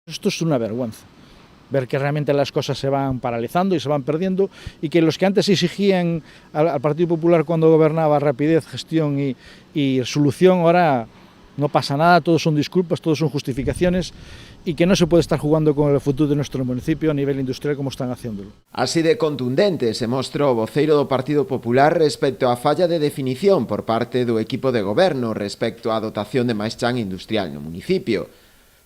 Esto es una vergüenza, ver que realmente las cosas se van paralizando y se van perdiendo y que los que antes exigían al Partido Popular cuando gobernaba rapidez, gestión y solución, ahora no pasa nada, todos son disculpas, todos son justificaciones y que no se puede estar jugando con el futuro de nuestro municipio a nivel industrial como están haciéndolo. Así de contundente se mostrou o voceiro do Partido Popular respecto á falla de definición por parte do equipo de goberno respecto á dotación de máis chan industrial no municipio.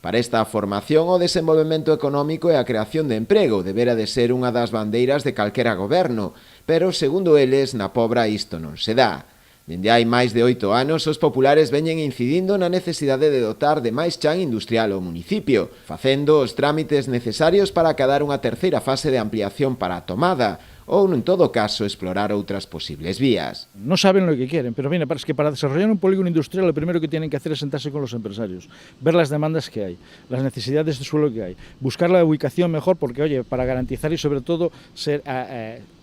Para esta formación, o desenvolvemento económico e a creación de emprego debera de ser unha das bandeiras de calquera goberno, pero, segundo eles, na Pobra isto non se dá. Dende hai máis de 8 anos, os populares veñen incidindo na necesidade de dotar de máis chan industrial ao municipio, facendo os trámites necesarios para acadar unha terceira fase de ampliación para a tomada, ou, en todo caso, explorar outras posibles vías. No saben lo que quieren, pero mira, es que para desarrollar un polígono industrial lo primero que tienen que hacer es sentarse con los empresarios, ver las demandas que hay, las necesidades de suelo que hay, buscar la ubicación mejor, porque, oye, para garantizar y sobre todo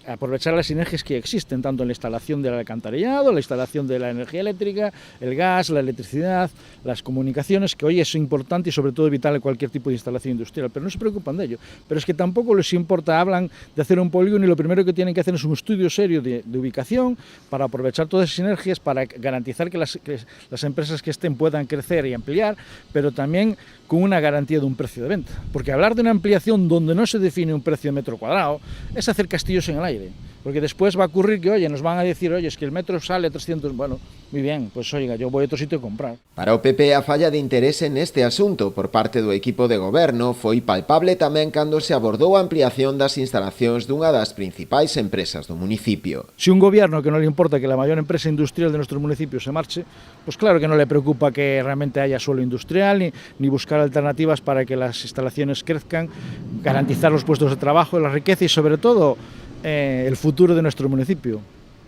aprovechar las sinergias que existen, tanto en la instalación del alcantarillado, la instalación de la energía eléctrica, el gas, la electricidad, las comunicaciones, que hoy es importante y sobre todo vital en cualquier tipo de instalación industrial, pero no se preocupan de ello. Pero es que tampoco les importa, hablan de hacer un polígono y lo primero que tienen que hacer es un estudio serio de ubicación para aprovechar todas esas sinergias, para garantizar que las empresas que estén puedan crecer y ampliar, pero también con una garantía de un precio de venta. Porque hablar de una ampliación donde no se define un precio de metro cuadrado es hacer castillos en el aire. Porque después va a ocurrir que, oye, nos van a decir, oye, es que el metro sale 300, bueno, muy bien, pues oiga, yo voy a otro sitio a comprar. Para o PP, a falla de interese neste asunto por parte do equipo de goberno foi palpable tamén cando se abordou a ampliación das instalacións dunha das principais empresas do municipio. Si un gobierno que no le importa que la mayor empresa industrial de nuestro municipio se marche, pues claro que no le preocupa que realmente haya suelo industrial, ni buscar alternativas para que las instalaciones crezcan, garantizar los puestos de trabajo, la riqueza y sobre todo el futuro de nuestro municipio.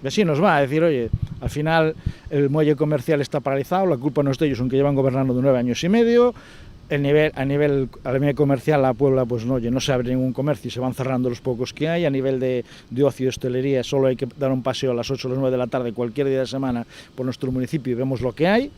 Y así nos va a decir, oye, al final el muelle comercial está paralizado, la culpa no es de ellos, aunque llevan gobernando de 9 años y medio, a nivel comercial la Puebla, pues no, oye, no se abre ningún comercio y se van cerrando los pocos que hay, a nivel de ocio y hostelería solo hay que dar un paseo a las 8 o las 9 de la tarde cualquier día de semana por nuestro municipio y vemos lo que hay.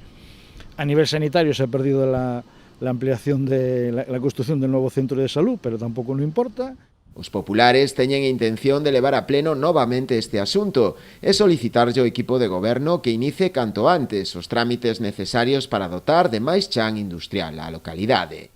A nivel sanitario se ha perdido la ampliación de la construcción del nuevo centro de salud, pero tampoco no importa. Os populares teñen intención de levar a pleno novamente este asunto e solicitarlle ao equipo de goberno que inicie canto antes os trámites necesarios para dotar de máis chan industrial á localidade.